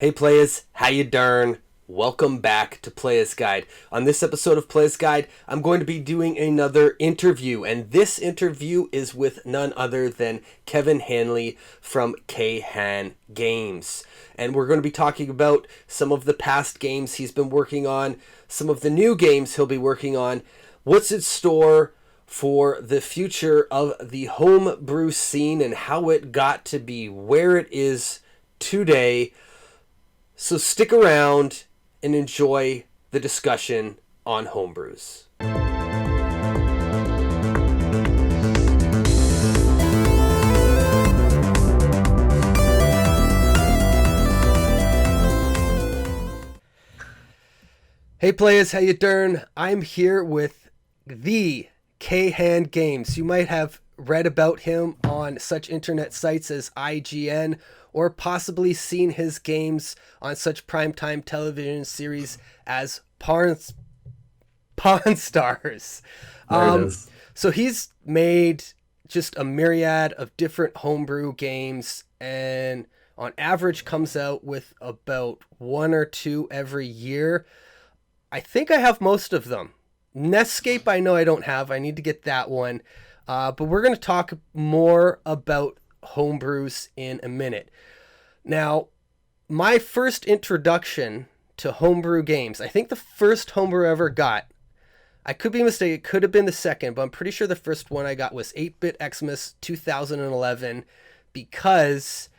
Hey Playas, how you darn? Welcome back to Playas Guide. On this episode of Playas Guide, I'm going to be doing another interview, and this interview is with none other than Kevin Hanley from K-Han Games. And we're going to be talking about some of the past games he's been working on, some of the new games he'll be working on, what's in store for the future of the homebrew scene and how it got to be where it is today. So stick around and enjoy the discussion on homebrews. Hey players, how you doing? I'm here with the K-Han Games. You might have read about him on such internet sites as IGN or possibly seen his games on such primetime television series as Pawn Stars. There it is. So he's made just a myriad of different homebrew games and on average comes out with about one or two every year. I think I have most of them. Netscape I know I don't have. I need to get that one. But we're going to talk more about homebrews in a minute. Now, my first introduction to homebrew games, I think the first homebrew I ever got, I could be mistaken, it could have been the second, but I'm pretty sure the first one I got was 8-Bit Xmas 2011 because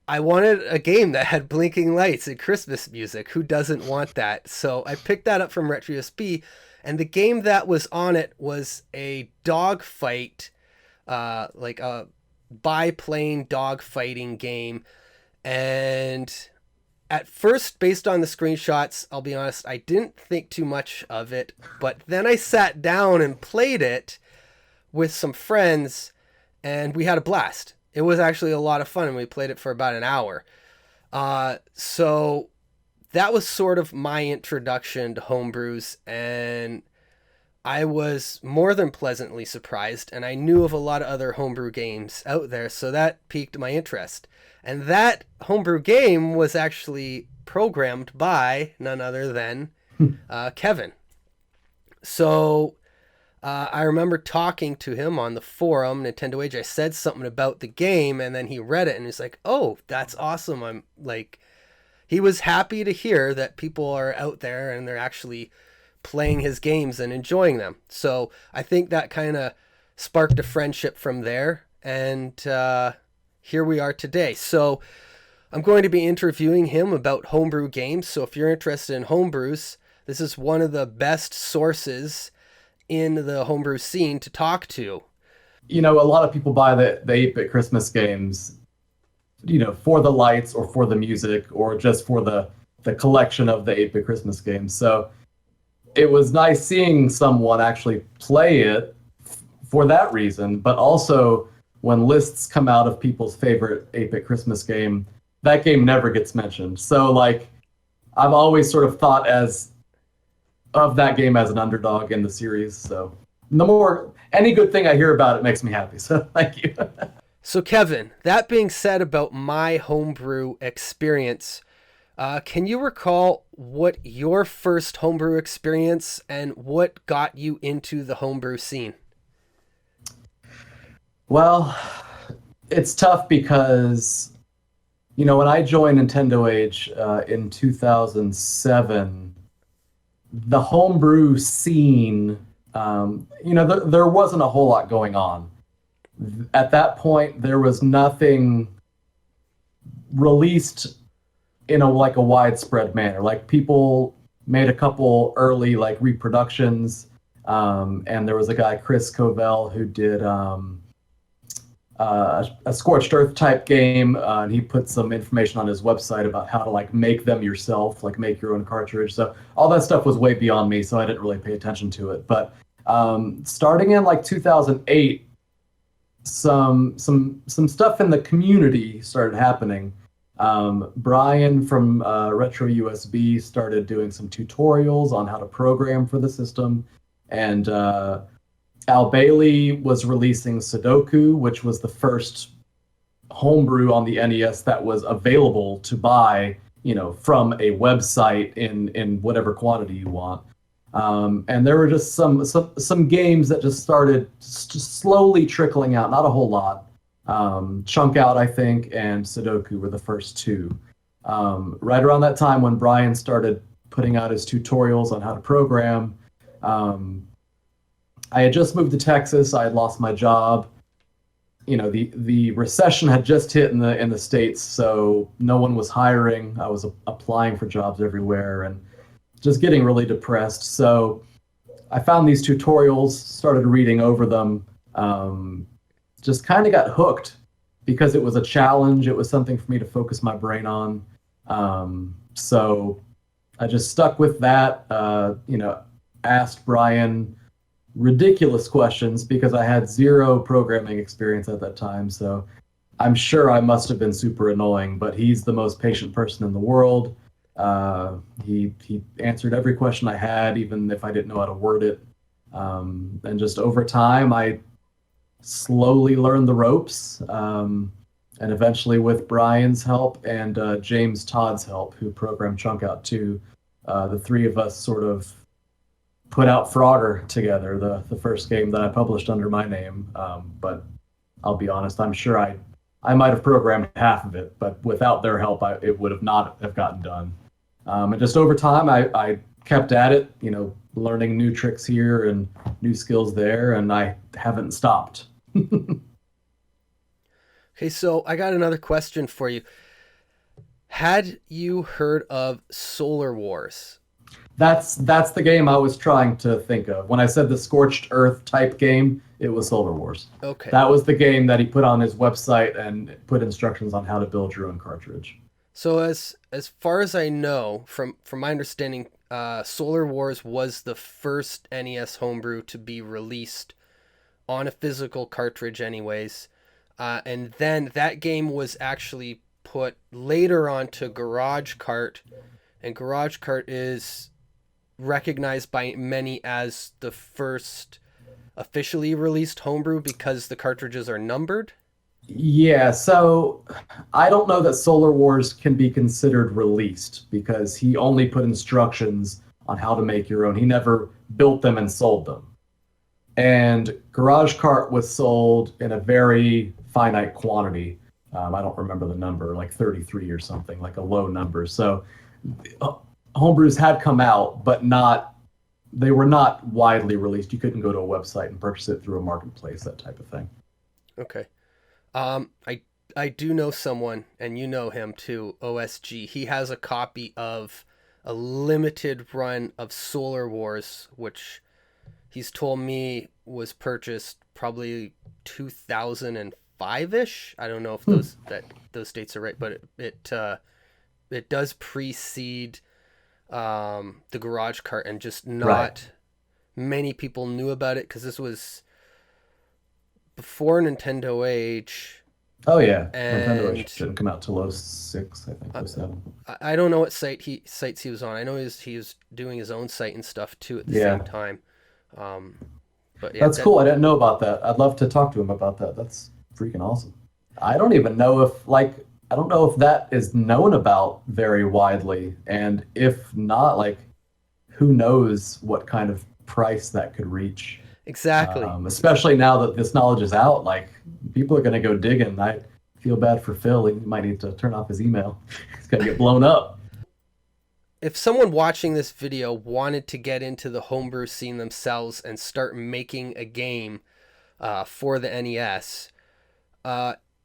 I wanted a game that had blinking lights and Christmas music. Who doesn't want that? So I picked that up from RetroUSB, and the game that was on it was a dogfight, like a biplane dogfighting game. And at first, based on the screenshots, I'll be honest, I didn't think too much of it. But then I sat down and played it with some friends, and we had a blast. It was actually a lot of fun, and we played it for about an hour. So that was sort of my introduction to homebrews, and I was more than pleasantly surprised, and I knew of a lot of other homebrew games out there, so that piqued my interest. And that homebrew game was actually programmed by none other than Kevin. So I remember talking to him on the forum, Nintendo Age. I said something about the game, and then he read it, and he's like, "Oh, that's awesome!" I'm like, he was happy to hear that people are out there and they're actually playing his games and enjoying them. So I think that kind of sparked a friendship from there, and here we are today. So I'm going to be interviewing him about homebrew games. So if you're interested in homebrews, this is one of the best sources in the homebrew scene to talk to. You know, a lot of people buy the 8-bit Christmas games, you know, for the lights or for the music or just for the collection of the 8-bit Christmas games. So it was nice seeing someone actually play it for that reason, but also when lists come out of people's favorite 8-bit Christmas game, that game never gets mentioned. So like, I've always sort of thought of that game as an underdog in the series. So any good thing I hear about it makes me happy. So thank you. So Kevin, that being said about my homebrew experience, can you recall what your first homebrew experience and what got you into the homebrew scene? Well, it's tough because, you know, when I joined Nintendo Age in 2007, the homebrew scene, you know, there wasn't a whole lot going on. At that point, there was nothing released in a widespread manner. Like, people made a couple early reproductions, and there was a guy, Chris Covell, who did a Scorched Earth type game, and he put some information on his website about how to make them yourself, make your own cartridge. So all that stuff was way beyond me, so I didn't really pay attention to it. But starting in 2008, some stuff in the community started happening. Brian from Retro USB started doing some tutorials on how to program for the system, and Al Bailey was releasing Sudoku, which was the first homebrew on the NES that was available to buy, from a website in whatever quantity you want. And there were just some games that just started slowly trickling out, not a whole lot. Chunk Out, I think, and Sudoku were the first two. Right around that time when Brian started putting out his tutorials on how to program, I had just moved to Texas. I had lost my job. The recession had just hit in the States, so no one was hiring. I was applying for jobs everywhere and just getting really depressed. So I found these tutorials, started reading over them, just kind of got hooked because it was a challenge. It was something for me to focus my brain on. So I just stuck with that, asked Brian ridiculous questions because I had zero programming experience at that time. So I'm sure I must have been super annoying, but he's the most patient person in the world. He answered every question I had, even if I didn't know how to word it. And just over time, I slowly learned the ropes. And eventually with Brian's help and James Todd's help, who programmed Chunk Out 2, the three of us sort of put out Frogger together, the first game that I published under my name. But I'll be honest, I'm sure I might have programmed half of it, but without their help, it would have not have gotten done. And just over time, I kept at it, learning new tricks here and new skills there, and I haven't stopped. Okay, so I got another question for you. Had you heard of Solar Wars? That's the game I was trying to think of. When I said the Scorched Earth type game, it was Solar Wars. Okay. That was the game that he put on his website and put instructions on how to build your own cartridge. So as far as I know, from my understanding, Solar Wars was the first NES homebrew to be released on a physical cartridge anyways. And then that game was actually put later onto Garage Cart, and Garage Cart is recognized by many as the first officially released homebrew because the cartridges are numbered. Yeah, so I don't know that Solar Wars can be considered released because he only put instructions on how to make your own. He never built them and sold them. And Garage Cart was sold in a very finite quantity. I don't remember the number, like 33 or something, like a low number. So homebrews had come out, but they were not widely released. You couldn't go to a website and purchase it through a marketplace, that type of thing. Okay. I do know someone, and you know him too, OSG. He has a copy of a limited run of Solar Wars, which he's told me was purchased probably 2005-ish. I don't know if those dates are right, but it does precede the Garage Cart, and just not many people knew about it because this was before Nintendo Age. Oh yeah, and Nintendo Age didn't come out till 06, I think, 07. I don't know what sites he was on. I know he was doing his own site and stuff too at the same time. But yeah, that's cool. I didn't know about that. I'd love to talk to him about that. That's freaking awesome. I don't even know if that is known about very widely, and if not, who knows what kind of price that could reach. Exactly. Especially now that this knowledge is out, people are going to go digging. I feel bad for Phil. He might need to turn off his email. He's going to get blown up. If someone watching this video wanted to get into the homebrew scene themselves and start making a game for the NES,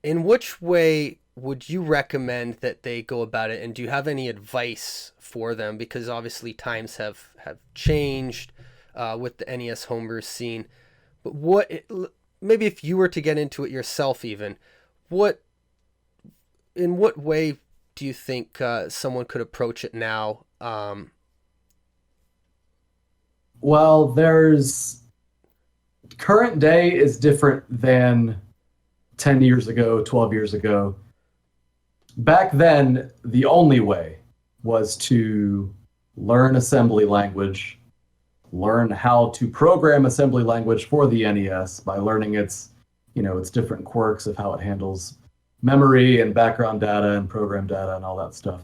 in which way would you recommend that they go about it? And do you have any advice for them? Because obviously times have changed with the NES homebrew scene. But maybe if you were to get into it yourself even, in what way do you think someone could approach it now? Well, current day is different than 10 years ago, 12 years ago. Back then, the only way was to learn assembly language, learn how to program assembly language for the NES by learning its different quirks of how it handles memory and background data and program data and all that stuff.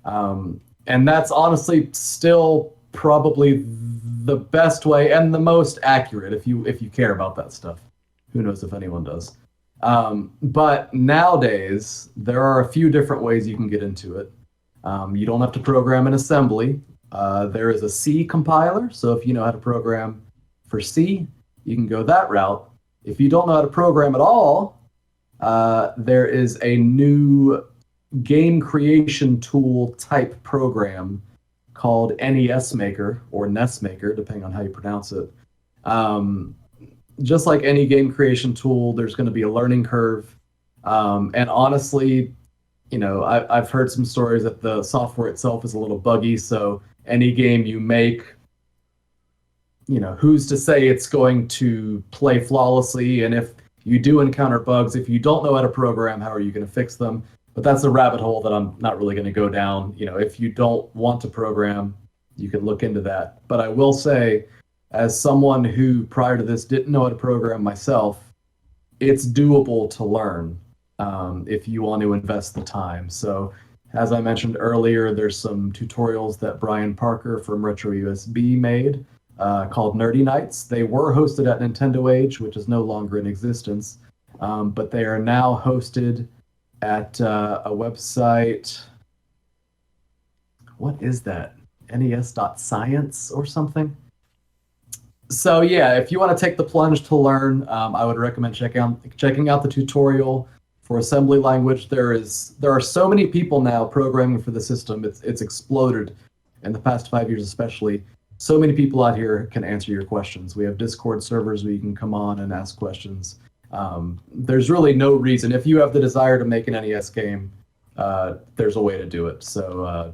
And that's honestly still probably the best way and the most accurate if you care about that stuff. Who knows if anyone does. But nowadays, there are a few different ways you can get into it. You don't have to program in assembly. There is a C compiler, so if you know how to program for C, you can go that route. If you don't know how to program at all, there is a new game creation tool type program called NES Maker or NES Maker, depending on how you pronounce it. Just like any game creation tool, there's going to be a learning curve. And honestly, I've heard some stories that the software itself is a little buggy. So any game you make, who's to say it's going to play flawlessly? And if you do encounter bugs, if you don't know how to program, how are you going to fix them? But that's a rabbit hole that I'm not really going to go down. If you don't want to program, you can look into that. But I will say, as someone who prior to this didn't know how to program myself, it's doable to learn if you want to invest the time. So as I mentioned earlier, there's some tutorials that Brian Parker from Retro USB made called Nerdy Nights. They were hosted at Nintendo Age, which is no longer in existence, but they are now hosted at a website. What is that? NES.science or something? So yeah, if you want to take the plunge to learn, I would recommend checking out the tutorial for assembly language. There are so many people now programming for the system. It's exploded in the past 5 years, especially. So many people out here can answer your questions. We have Discord servers where you can come on and ask questions. There's really no reason. If you have the desire to make an NES game, there's a way to do it. So,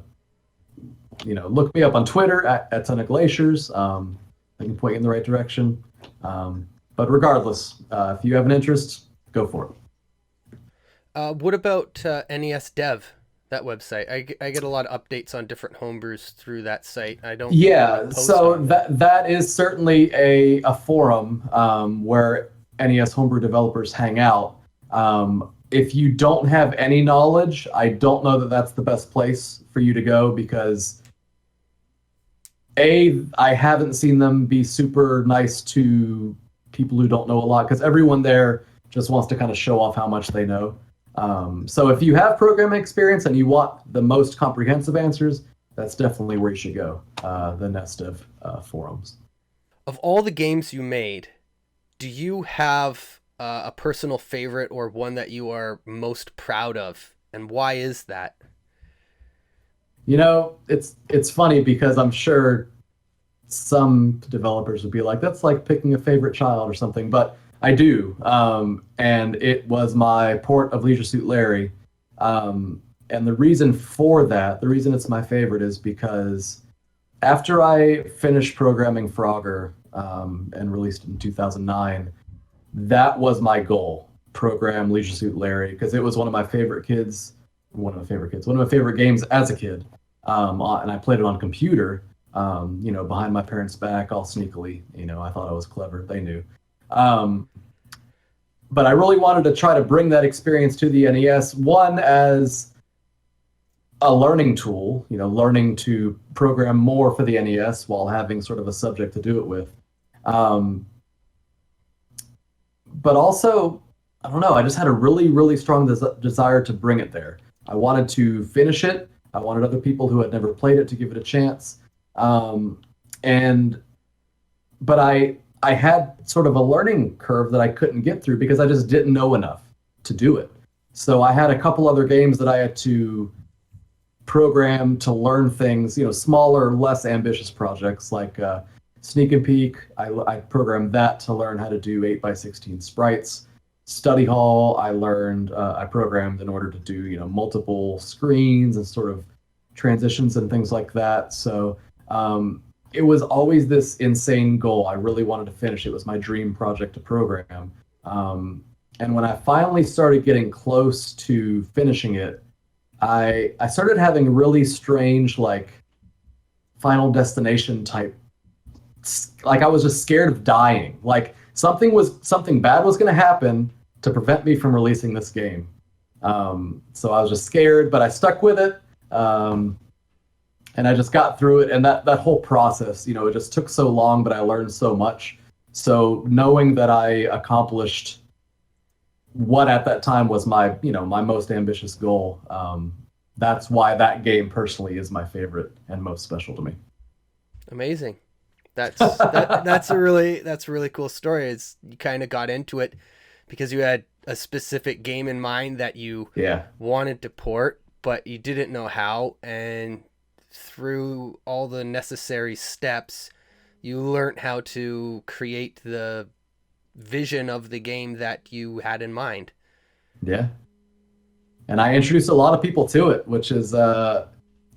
look me up on Twitter at Ton of Glaciers. I can point you in the right direction. But regardless, if you have an interest, go for it. What about NES Dev, that website? I get a lot of updates on different homebrews through that site. I don't. Yeah, so that is certainly a forum where NES Homebrew developers hang out. If you don't have any knowledge, I don't know that that's the best place for you to go because I haven't seen them be super nice to people who don't know a lot because everyone there just wants to kind of show off how much they know. So if you have programming experience and you want the most comprehensive answers, that's definitely where you should go, the NESDev forums. Of all the games you made, do you have a personal favorite or one that you are most proud of? And why is that? It's funny because I'm sure some developers would be like, that's like picking a favorite child or something, but I do. And it was my port of Leisure Suit Larry. And the reason for that, the reason it's my favorite is because after I finished programming Frogger and released it in 2009, that was my goal, program Leisure Suit Larry, because it was one of my favorite games as a kid. And I played it on a computer, behind my parents' back, all sneakily. I thought I was clever. They knew. But I really wanted to try to bring that experience to the NES, one as a learning tool, learning to program more for the NES while having sort of a subject to do it with. But also, I don't know, I just had a really, really strong desire to bring it there. I wanted to finish it. I wanted other people who had never played it to give it a chance. But I had sort of a learning curve that I couldn't get through because I just didn't know enough to do it. So I had a couple other games that I had to program to learn things, smaller, less ambitious projects like Sneak and Peek. I programmed that to learn how to do 8x16 sprites. Study Hall, I programmed in order to do, multiple screens and sort of transitions and things like that. So it was always this insane goal. I really wanted to finish. It was my dream project to program. And when I finally started getting close to finishing it, I started having really strange, like, Final Destination type, like I was just scared of dying. Like something bad was going to happen to prevent me from releasing this game. So I was just scared, but I stuck with it. And I just got through it. And that whole process, it just took so long, but I learned so much. So knowing that I accomplished what at that time was my most ambitious goal, that's why that game personally is my favorite and most special to me. Amazing. That's a really cool story. It's you kind of got into it because you had a specific game in mind that you Yeah. wanted to port, but you didn't know how, and through all the necessary steps, you learned how to create the vision of the game that you had in mind. Yeah. And I introduced a lot of people to it, which is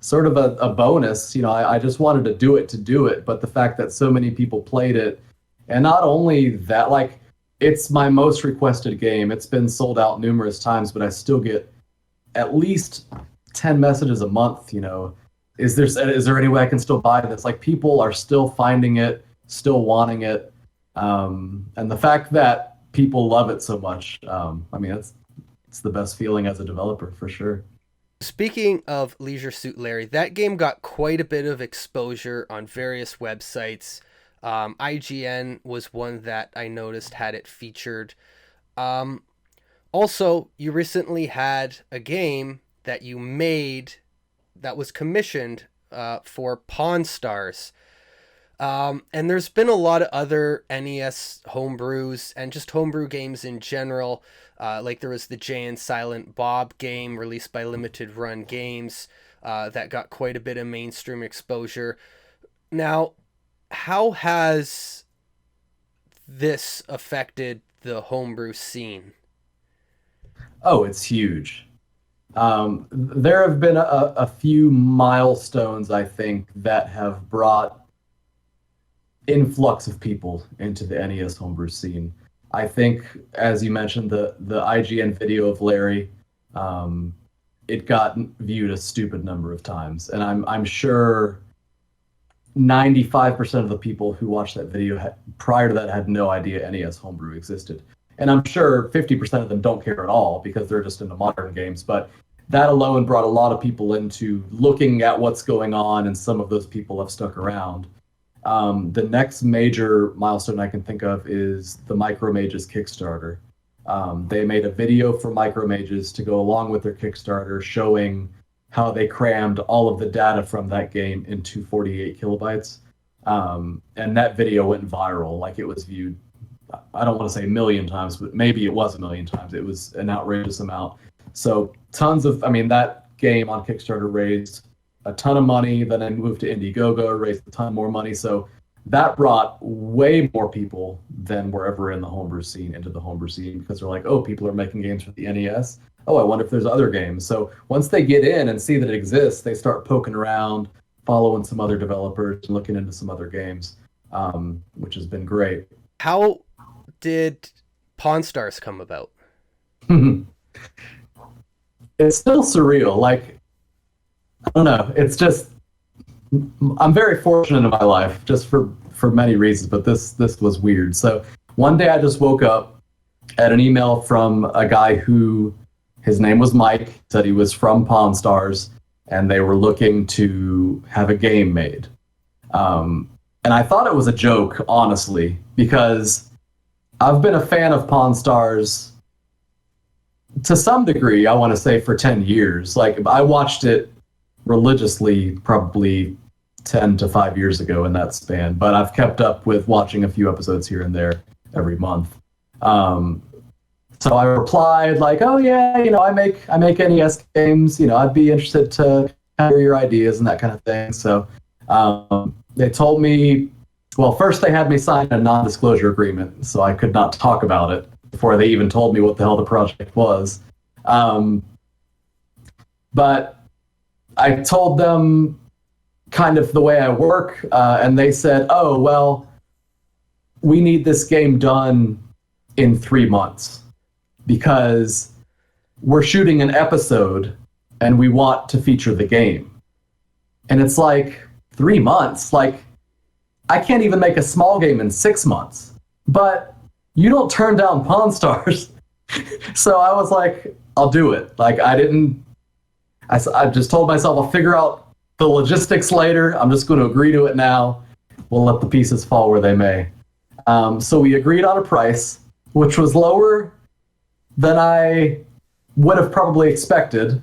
sort of a bonus. I just wanted to do it, but the fact that so many people played it, and not only that, like, it's my most requested game. It's been sold out numerous times, but I still get at least 10 messages a month. Is there any way I can still buy this? Like, people are still finding it, still wanting it, and the fact that people love it so much, I mean, it's the best feeling as a developer for sure. Speaking of Leisure Suit Larry, that game got quite a bit of exposure on various websites. IGN was one that I noticed had it featured. Um, Also, you recently had a game that you made that was commissioned for Pawn Stars. And there's been a lot of other NES homebrews and just homebrew games in general. Like there was the Jay and Silent Bob game released by Limited Run Games that got quite a bit of mainstream exposure. Now, how has this affected the homebrew scene? Oh, it's huge. There have been a few milestones, I think, that have brought influx of people into the NES homebrew scene. I think, as you mentioned, the IGN video of Larry, um, it got viewed a stupid number of times, and I'm sure 95% of the people who watched that video prior to that had no idea NES homebrew existed. And I'm sure 50% of them don't care at all because they're just into modern games. But that alone brought a lot of people into looking at what's going on, and some of those people have stuck around. The next major milestone I can think of is the Micromages Kickstarter. They made a video for Micromages to go along with their Kickstarter showing how they crammed all of the data from that game into 48 kilobytes. And that video went viral. Like, it was viewed, I don't want to say a million times, but maybe it was a million times. It was an outrageous amount. So I mean, that game on Kickstarter raised a ton of money. Then I moved to Indiegogo, raised a ton more money. So that brought way more people than were ever in the homebrew scene into the homebrew scene, because they're like, oh, people are making games for the NES. Oh, I wonder if there's other games. So once they get in and see that it exists, they start poking around, following some other developers, and looking into some other games, which has been great. How did Pawn Stars come about? It's still surreal. Like, I don't know. It's just, I'm very fortunate in my life, just for many reasons, but this was weird. So one day I just woke up at an email from a guy who, his name was Mike, said he was from Pawn Stars, and they were looking to have a game made. And I thought it was a joke, honestly, because I've been a fan of Pawn Stars to some degree, I want to say, for 10 years. Like, I watched it religiously probably 10 to 5 years ago, in that span, but I've kept up with watching a few episodes here and there every month. So I replied like, "Oh yeah, I make NES games. I'd be interested to hear your ideas and that kind of thing." So they told me, well, first they had me sign a non-disclosure agreement, so I could not talk about it before they even told me what the hell the project was. But I told them kind of the way I work, and they said, "Oh well, we need this game done in 3 months." Because we're shooting an episode and we want to feature the game. And it's like, 3 months? Like, I can't even make a small game in 6 months. But you don't turn down Pawn Stars. So I was like, I'll do it. Like I just told myself I'll figure out the logistics later. I'm just going to agree to it now. We'll let the pieces fall where they may. So we agreed on a price, which was lower than I would have probably expected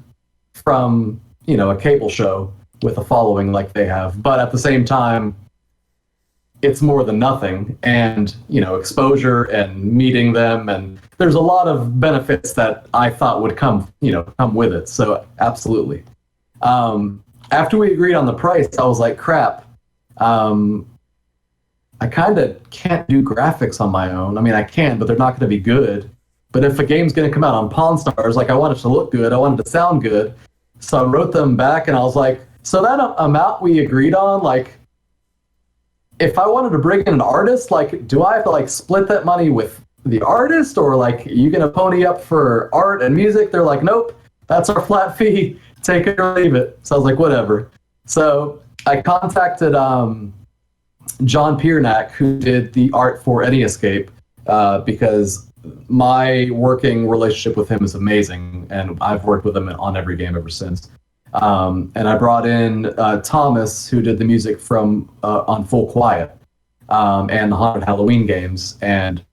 from, a cable show with a following like they have. But at the same time, it's more than nothing. And, exposure and meeting them. And there's a lot of benefits that I thought would come with it. So absolutely. After we agreed on the price, I was like, crap. I kind of can't do graphics on my own. I mean, I can, but they're not going to be good. But if a game's going to come out on Pawn Stars, like I want it to look good, I want it to sound good. So I wrote them back and I was like, so that amount we agreed on, like, if I wanted to bring in an artist, like, do I have to like split that money with the artist, or like, are you going to pony up for art and music? They're like, nope, that's our flat fee. Take it or leave it. So I was like, whatever. So I contacted John Piernak, who did the art for NES Escape, because my working relationship with him is amazing, and I've worked with him on every game ever since. And I brought in Thomas, who did the music from on Full Quiet and the Haunted Halloween games, and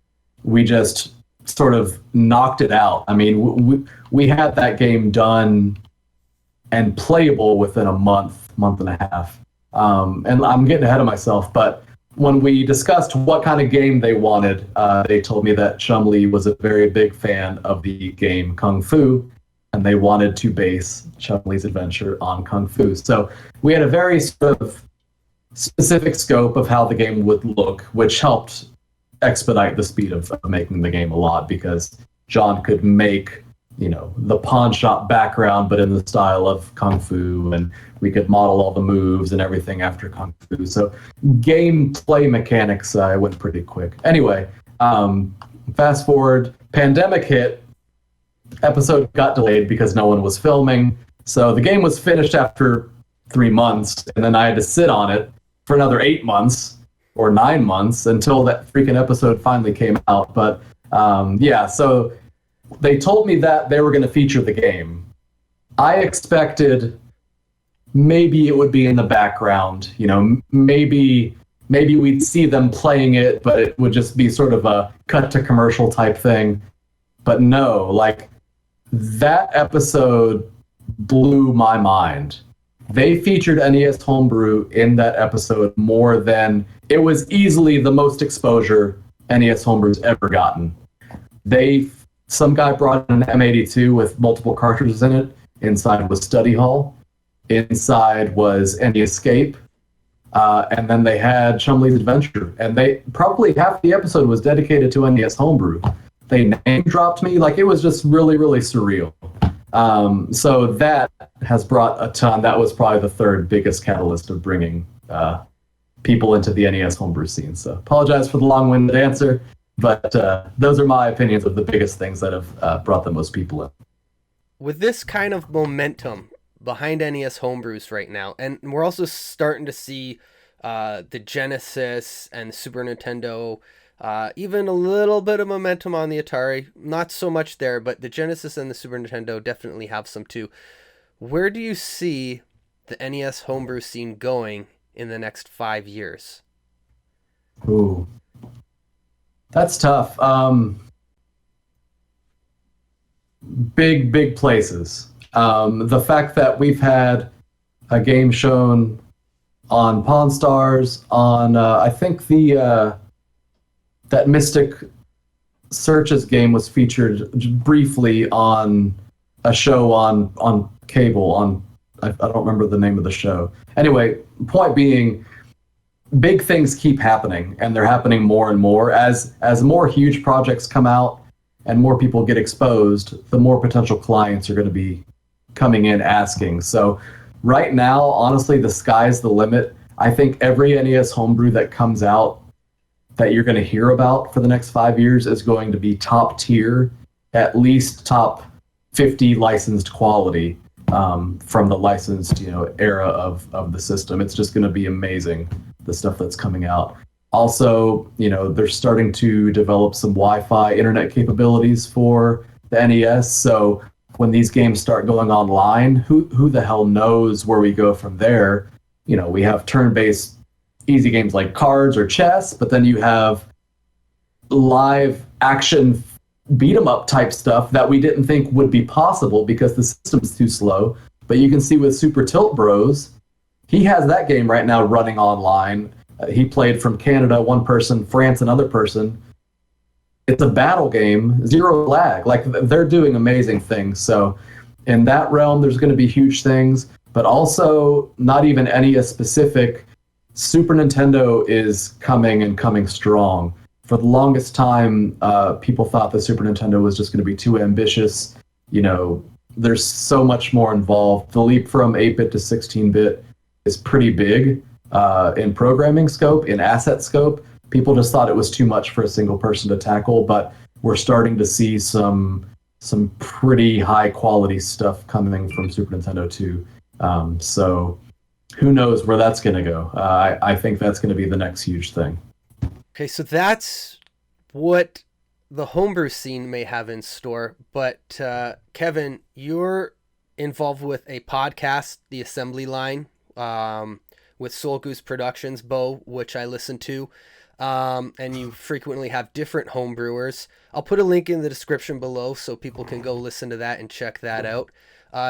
we just sort of knocked it out. I mean, we had that game done and playable within a month and a half. And I'm getting ahead of myself, but when we discussed what kind of game they wanted, they told me that Chumley was a very big fan of the game Kung Fu, and they wanted to base Chumley's adventure on Kung Fu. So we had a very sort of specific scope of how the game would look, which helped expedite the speed of making the game a lot, because John could make the pawn shop background, but in the style of Kung Fu, and we could model all the moves and everything after Kung Fu. So gameplay mechanics went pretty quick. Anyway, fast forward, pandemic hit, episode got delayed because no one was filming. So the game was finished after 3 months, and then I had to sit on it for another 8 months or 9 months until that freaking episode finally came out. But so they told me that they were going to feature the game. I expected maybe it would be in the background, maybe we'd see them playing it, but it would just be sort of a cut to commercial type thing. But no, like, that episode blew my mind. They featured NES Homebrew in that episode more than, it was easily the most exposure NES Homebrew's ever gotten. Some guy brought in an M82 with multiple cartridges in it. Inside was Study Hall. Inside was NES Escape. And then they had Chumley's Adventure. And they probably half the episode was dedicated to NES Homebrew. They name dropped me. Like, it was just really, really surreal. So that has brought a ton. That was probably the third biggest catalyst of bringing people into the NES Homebrew scene. So apologize for the long-winded answer. But those are my opinions of the biggest things that have brought the most people in. With this kind of momentum behind NES Homebrews right now, and we're also starting to see the Genesis and Super Nintendo, even a little bit of momentum on the Atari. Not so much there, but the Genesis and the Super Nintendo definitely have some too. Where do you see the NES Homebrew scene going in the next 5 years? Ooh. That's tough. Big places. The fact that we've had a game shown on Pawn Stars, on I think that Mystic Searches game was featured briefly on a show on cable. I don't remember the name of the show. Anyway, point being, big things keep happening, and they're happening more and more. As more huge projects come out and more people get exposed, the more potential clients are going to be coming in asking. So right now, honestly, the sky's the limit. I think every NES Homebrew that comes out that you're going to hear about for the next 5 years is going to be top tier, at least top 50 licensed quality from the licensed era of the system. It's just going to be amazing, the stuff that's coming out. Also, they're starting to develop some Wi-Fi internet capabilities for the NES. So when these games start going online, who the hell knows where we go from there? You know, we have turn-based easy games like cards or chess, but then you have live action beat 'em up type stuff that we didn't think would be possible because the system's too slow. But you can see with Super Tilt Bros, he has that game right now running online. He played from Canada, one person, France, another person. It's a battle game, zero lag. Like, they're doing amazing things. So in that realm, there's going to be huge things, but also not even NES specific. Super Nintendo is coming and coming strong. For the longest time, people thought the Super Nintendo was just going to be too ambitious. You know, there's so much more involved. The leap from 8-bit to 16-bit is pretty big in programming scope, in asset scope. People just thought it was too much for a single person to tackle, but we're starting to see some pretty high quality stuff coming from Super Nintendo too. So who knows where that's going to go? I think that's going to be the next huge thing. Okay, so that's what the homebrew scene may have in store. But Kevin, you're involved with a podcast, The Assembly Line, with Soul Goose Productions, Bo, which I listen to. And you frequently have different homebrewers. I'll put a link in the description below so people can go listen to that and check that out.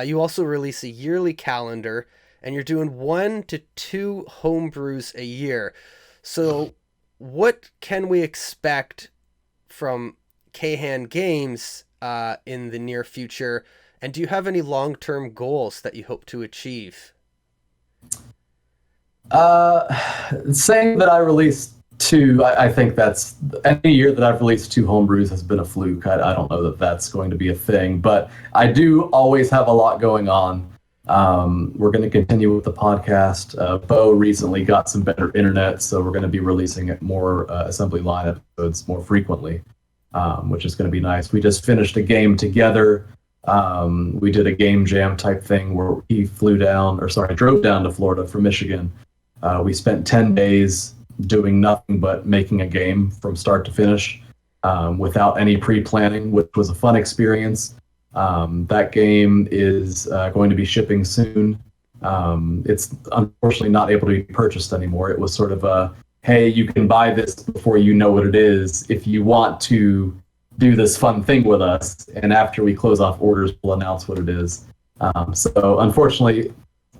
You also release a yearly calendar, and you're doing 1 to 2 homebrews a year. So what can we expect from Kahan Games in the near future? And do you have any long-term goals that you hope to achieve? Saying that I released 2, I think that's any year that I've released 2 homebrews has been a fluke. I don't know that that's going to be a thing, but I do always have a lot going on. We're going to continue with the podcast. Bo recently got some better internet, so we're going to be releasing more Assembly Line episodes more frequently, which is going to be nice. We just finished a game together. We did a game jam type thing where he drove down to Florida from Michigan. We spent 10 days doing nothing but making a game from start to finish without any pre-planning, which was a fun experience. That game is going to be shipping soon. It's unfortunately not able to be purchased anymore. It was sort of a, hey, you can buy this before you know what it is if you want to do this fun thing with us. And after we close off orders, we'll announce what it is. So unfortunately,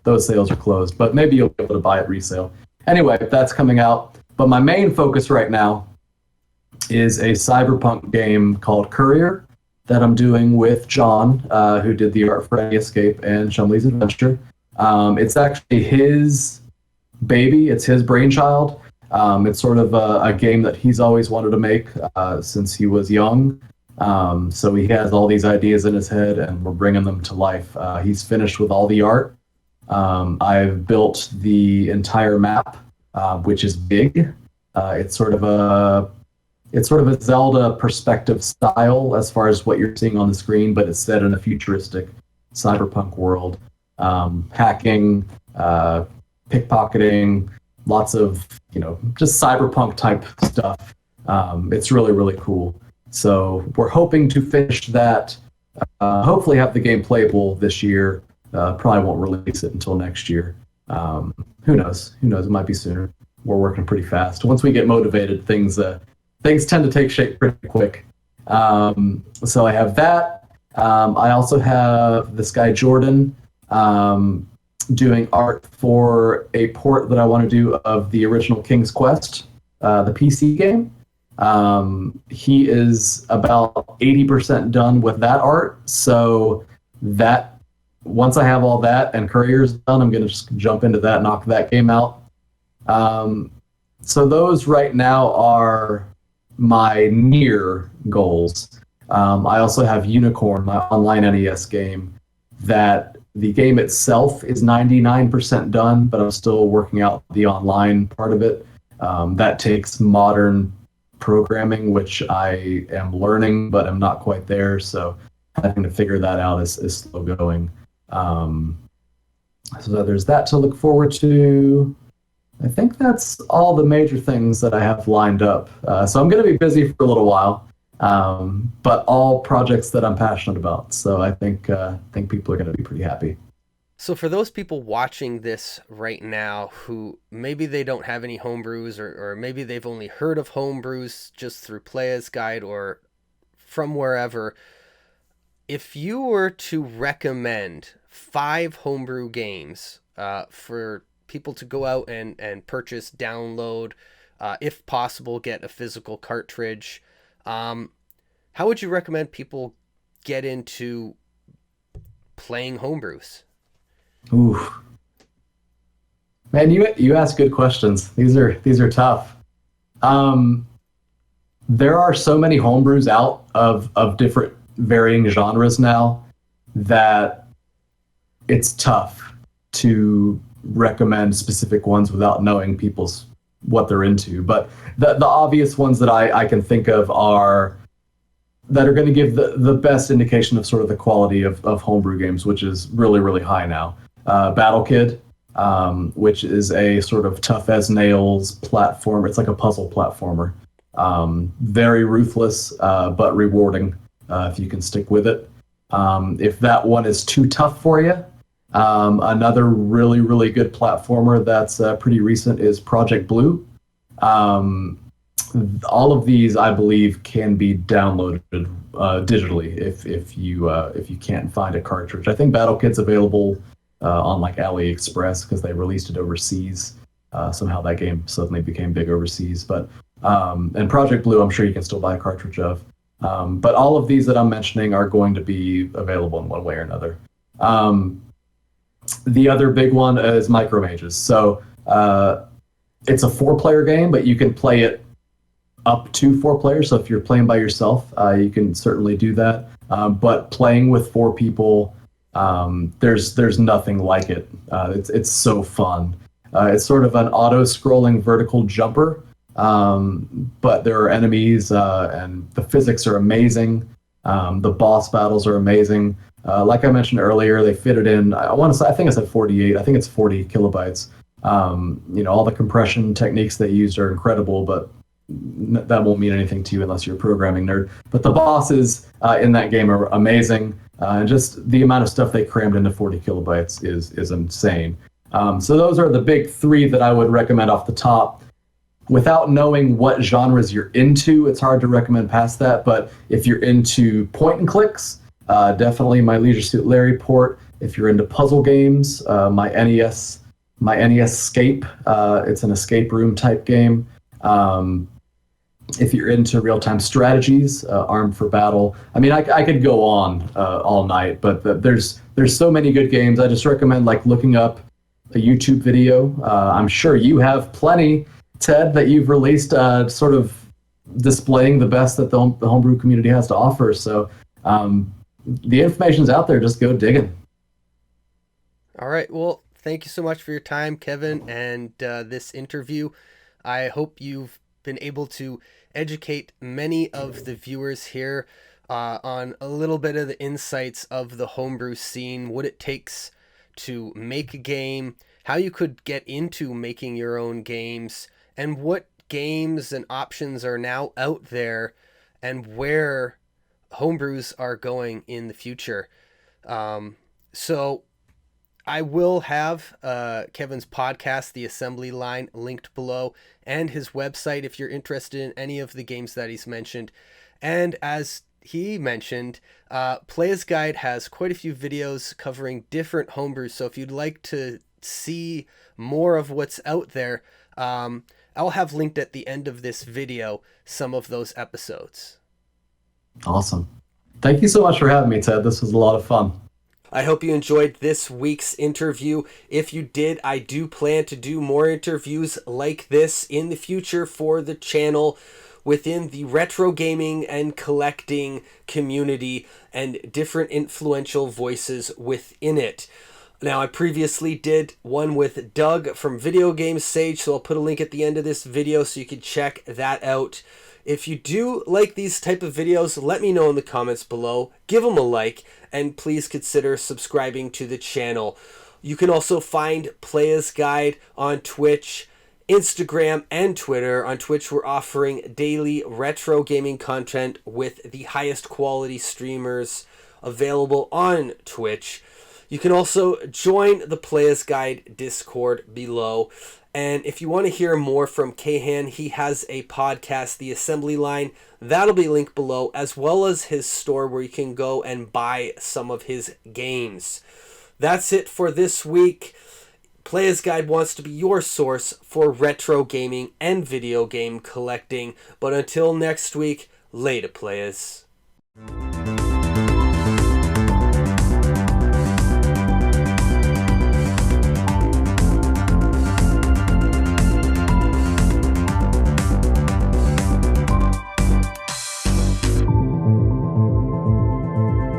those sales are closed, but maybe you'll be able to buy it resale. Anyway, that's coming out. But my main focus right now is a cyberpunk game called Courier that I'm doing with John, who did the art for Any Escape and Chumley's Adventure. It's actually his baby. It's his brainchild. It's sort of a game that he's always wanted to make since he was young. So he has all these ideas in his head, and we're bringing them to life. He's finished with all the art. I've built the entire map, which is big. It's sort of a Zelda perspective style as far as what you're seeing on the screen, but it's set in a futuristic cyberpunk world. Hacking, pickpocketing, lots of, just cyberpunk type stuff. It's really, really cool. So we're hoping to finish that, hopefully have the game playable this year. Probably won't release it until next year. Who knows? It might be sooner. We're working pretty fast. Once we get motivated, things tend to take shape pretty quick. So I have that. I also have this guy Jordan doing art for a port that I want to do of the original King's Quest, the PC game. He is about 80% done with that art. So that once I have all that and Courier's done, I'm going to just jump into that, knock that game out. So those right now are my near goals. I also have Unicorn, my online NES game, that the game itself is 99% done, but I'm still working out the online part of it. That takes modern programming, which I am learning, but I'm not quite there. So having to figure that out is slow going. So there's that to look forward to. I think that's all the major things that I have lined up. So I'm going to be busy for a little while. But all projects that I'm passionate about. So I think people are going to be pretty happy. So for those people watching this right now who maybe they don't have any homebrews, or maybe they've only heard of homebrews just through Playas Guide or from wherever, if you were to recommend 5 homebrew games for people to go out and purchase, download, if possible, get a physical cartridge, um, how would you recommend people get into playing homebrews? Ooh, man, you ask good questions. These are tough. Um, there are so many homebrews out of different varying genres now that it's tough to recommend specific ones without knowing people's what they're into. But the obvious ones that I can think of are that are going to give the best indication of sort of the quality of homebrew games, which is really, really high now. Battle Kid, which is a sort of tough as nails platform. It's like a puzzle platformer. Very ruthless, but rewarding if you can stick with it. If that one is too tough for you, another really, really good platformer that's pretty recent is Project Blue. Um, all of these, I believe, can be downloaded digitally if you can't find a cartridge. I think Battle Kit's available on like AliExpress because they released it overseas. Somehow that game suddenly became big overseas. But and Project Blue, I'm sure you can still buy a cartridge of. But all of these that I'm mentioning are going to be available in one way or another. The other big one is Micro Mages. So it's a 4-player game, but you can play it up to 4 players. So if you're playing by yourself, you can certainly do that. But playing with 4 people, there's nothing like it. It's so fun. It's sort of an auto-scrolling vertical jumper, but there are enemies, and the physics are amazing. The boss battles are amazing. Like I mentioned earlier, they fit it in. I want to say, I think I said 48. I think it's 40 kilobytes. All the compression techniques they used are incredible, but that won't mean anything to you unless you're a programming nerd. But the bosses in that game are amazing. And just the amount of stuff they crammed into 40 kilobytes is insane. So those are the big 3 that I would recommend off the top. Without knowing what genres you're into, it's hard to recommend past that. But if you're into point and clicks, definitely my Leisure Suit Larry port. If you're into puzzle games, my NES Escape. It's an escape room type game. If you're into real-time strategies, Armed for Battle. I mean, I could go on all night, but there's so many good games. I just recommend like looking up a YouTube video. I'm sure you have plenty, Ted, that you've released, sort of displaying the best that the homebrew community has to offer. So the information's out there. Just go digging. All right. Well, thank you so much for your time, Kevin, and this interview. I hope you've been able to educate many of the viewers here on a little bit of the insights of the homebrew scene, what it takes to make a game, how you could get into making your own games, and what games and options are now out there, and where homebrews are going in the future. So I will have Kevin's podcast, The Assembly Line, linked below, and his website if you're interested in any of the games that he's mentioned. And as he mentioned, Playas Guide has quite a few videos covering different homebrews. So if you'd like to see more of what's out there, I'll have linked at the end of this video some of those episodes. Awesome. Thank you so much for having me, Ted. This was a lot of fun. I hope you enjoyed this week's interview. If you did, I do plan to do more interviews like this in the future for the channel within the retro gaming and collecting community and different influential voices within it. Now, I previously did one with Doug from Video Game Sage, so I'll put a link at the end of this video so you can check that out. If you do like these type of videos, let me know in the comments below. Give them a like, and please consider subscribing to the channel. You can also find Playas Guide on Twitch Instagram, and Twitter. On Twitch, we're offering daily retro gaming content with the highest quality streamers available on Twitch. You can also join the Playas Guide Discord below. And if you want to hear more from Kahan, he has a podcast, The Assembly Line. That'll be linked below, as well as his store where you can go and buy some of his games. That's it for this week. Playas Guide wants to be your source for retro gaming and video game collecting. But until next week, later, Playas.